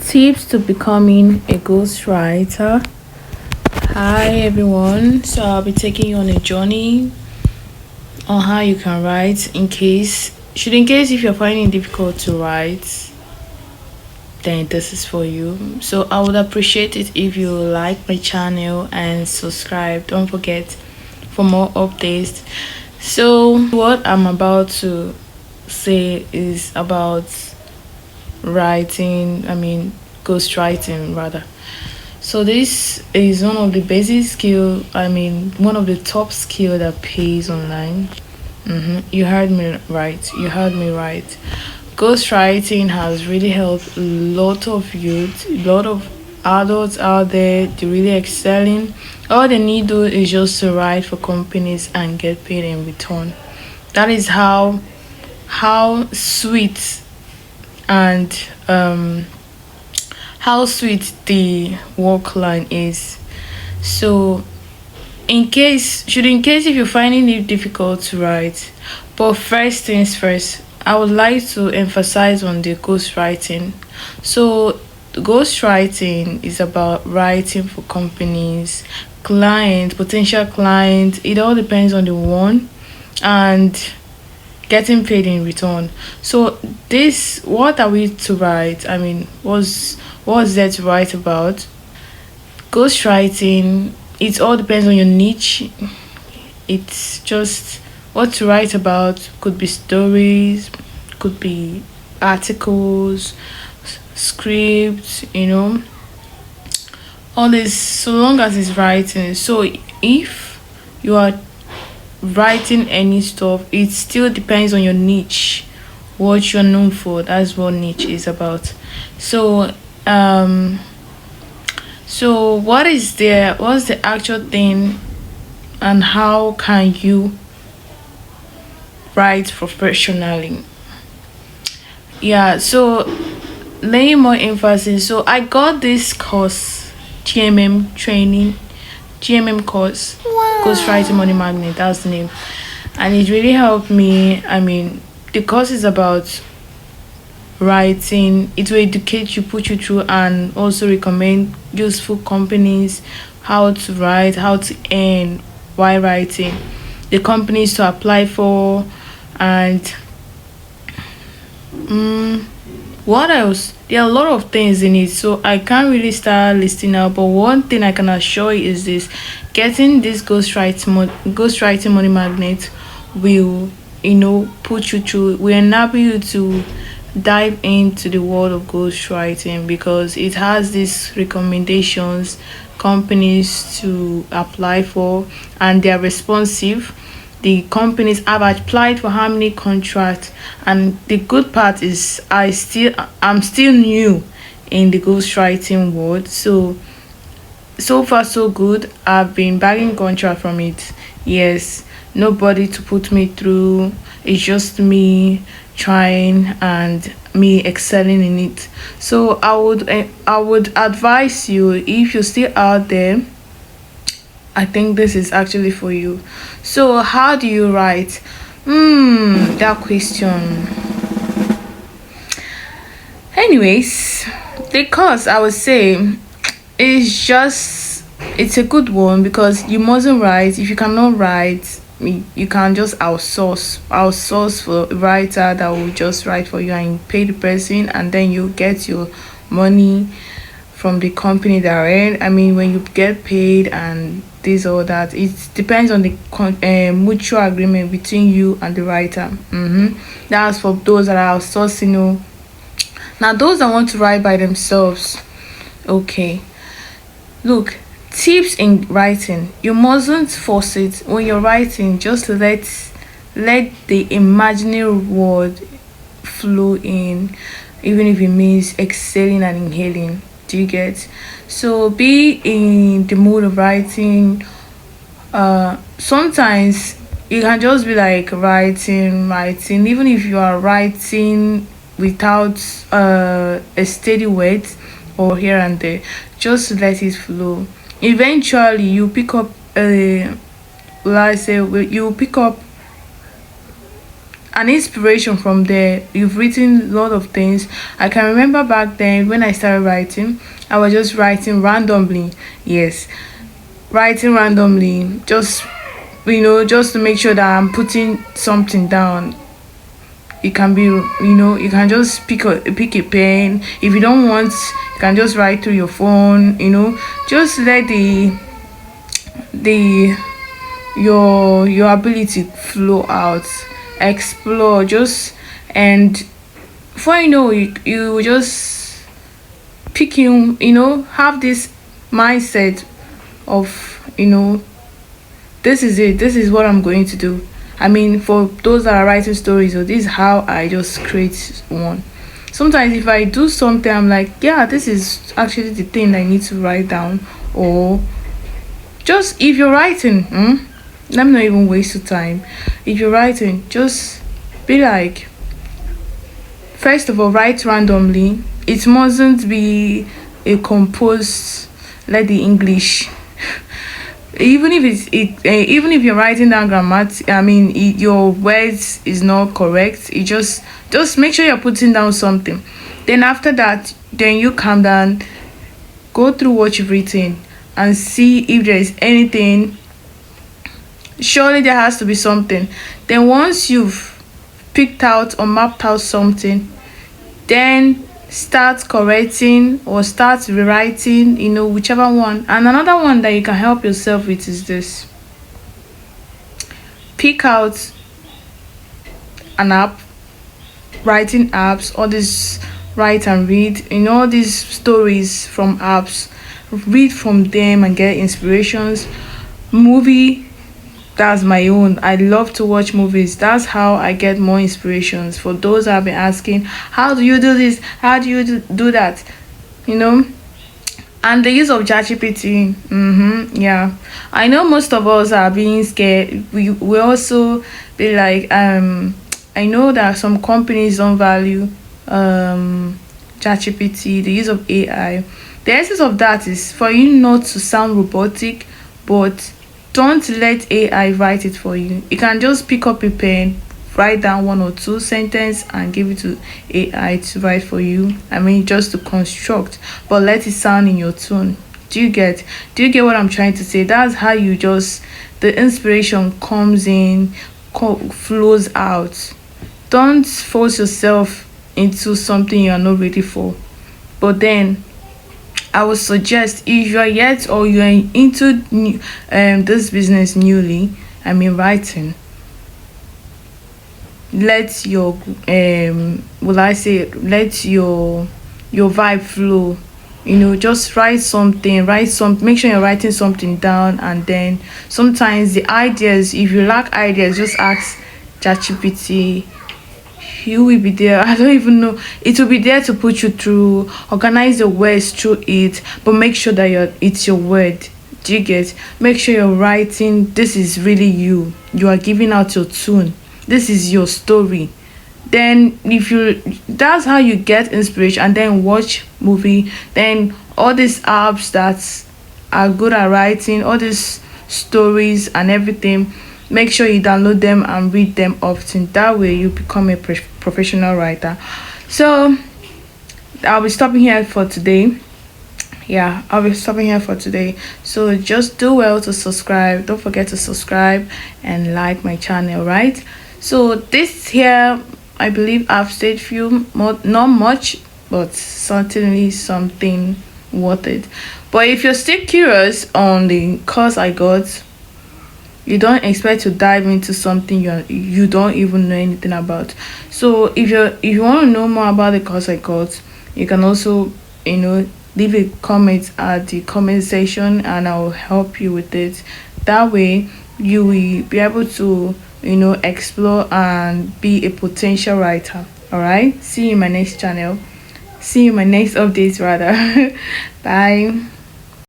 Tips to becoming a ghostwriter. Hi everyone. So I'll be taking you on a journey on how you can write in case if you're finding it difficult to write, then this is for you. So I would appreciate it if you like my channel and subscribe. Don't forget for more updates. So what I'm about to say is about ghostwriting rather. So this is one of the basic skill, one of the top skill that pays online. You heard me right. You heard me right. Ghostwriting has really helped a lot of youth, a lot of adults out there. They're really excelling. All they need to do is just to write for companies and get paid in return. That is how sweet and how sweet the work line is. So in case if you're finding it difficult to write, but first things first, I would like to emphasize on the ghostwriting. So ghostwriting is about writing for companies, clients, potential clients. It all depends on the one, and getting paid in return. So this, what are we to write? What's there to write about? Ghostwriting, it all depends on your niche. It's just what to write about. Could be stories, could be articles, scripts, all this, so long as it's writing. So if you are writing any stuff, it still depends on your niche, what you're known for. That's what niche is about. So what's the actual thing, and how can you write professionally? Yeah, so laying more emphasis. So I got this course, GMM course. Wow. Ghostwriting Money Magnet, that's the name. And it really helped me. The course is about writing. It will educate you, put you through, and also recommend useful companies, how to write, how to earn while writing, the companies to apply for, and what else? There are a lot of things in it, so I can't really start listing out. But one thing I can assure you is this: getting this ghostwriting money magnet will, put you through, will enable you to dive into the world of ghostwriting, because it has these recommendations, companies to apply for, and they are responsive. The companies have applied for how many contracts, and the good part is I'm still new in the ghostwriting world. So far so good. I've been bagging contract from it. Yes, nobody to put me through. It's just me trying and me excelling in it. So I would advise you, if you're still out there, I think this is actually for you. So how do you write? That question. Anyways, the course, I would say, it's a good one, because you mustn't write. If you cannot write, you can just outsource for a writer that will just write for you, and you pay the person, and then you get your money from the company that are in. When you get paid and this or that, it depends on the mutual agreement between you and the writer. That's for those that are outsourcing. Now those that want to write by themselves, okay, look, tips in writing: you mustn't force it. When you're writing, just let the imaginary word flow in, even if it means exhaling and inhaling. Do you get? So be in the mood of writing. Sometimes it can just be like writing, even if you are writing without a steady word or here and there. Just let it flow. Eventually you pick up you pick up an inspiration from there. You've written a lot of things. I can remember back then when I started writing, I was just writing randomly. Yes, writing randomly, just just to make sure that I'm putting something down. It can be, you can just pick a pen. If you don't want, you can just write through your phone. Just let the your ability flow out, explore, just, and before you know, you just picking, have this mindset of, this is it, this is what I'm going to do. I mean, for those that are writing stories, so this is how I just create one. Sometimes if I do something, I'm like, yeah, this is actually the thing I need to write down. Or just, if you're writing, let me not even waste your time. If you're writing, just be like, first of all, write randomly. It mustn't be a composed, like the English. Even if even if you're writing down grammar, I mean, your words is not correct. You just make sure you're putting down something. Then after that, then you calm down, go through what you've written, and see if there is anything. Surely there has to be something. Then once you've picked out or mapped out something, then start correcting or start rewriting, whichever one. And another one that you can help yourself with is this: pick out an app, writing apps, all this, write and read, all these stories from apps, read from them and get inspirations. Movie, that's my own. I love to watch movies. That's how I get more inspirations. For those that have been asking, how do you do this, how do you do that, and the use of ChatGPT. Yeah, I know most of us are being scared. We also be like, I know that some companies don't value ChatGPT, the use of AI. The essence of that is for you not to sound robotic, but don't let AI write it for you. You can just pick up a pen, write down one or two sentences, and give it to AI to write for you. I mean, just to construct, but let it sound in your tone. Do you get what I'm trying to say? That's how the inspiration comes in, flows out. Don't force yourself into something you are not ready for. But then I would suggest, if you are yet or you are into this business newly, I mean writing, let your will I say, let your vibe flow. Just write some, make sure you're writing something down. And then sometimes the ideas, if you lack ideas, just ask ChatGPT. You will be there. I don't even know, it will be there to put you through, organize the words through it. But make sure that it's your word. Do you get? Make sure you're writing, this is really you are giving out your tune, this is your story. Then if you that's how you get inspiration. And then watch movie. Then all these apps that are good at writing, all these stories and everything, make sure you download them and read them often. That way you become a professional writer. So I'll be stopping here for today. Yeah, I'll be stopping here for today. So just do well to subscribe. Don't forget to subscribe and like my channel, right? So this here, I believe I've said few more, not much, but certainly something worth it. But if you're still curious on the course I got, you don't expect to dive into something you don't even know anything about. So if you want to know more about the course I got, you can also, leave a comment at the comment section, and I'll help you with it. That way you will be able to, explore and be a potential writer. All right, see you in my next channel, see you in my next updates rather. Bye.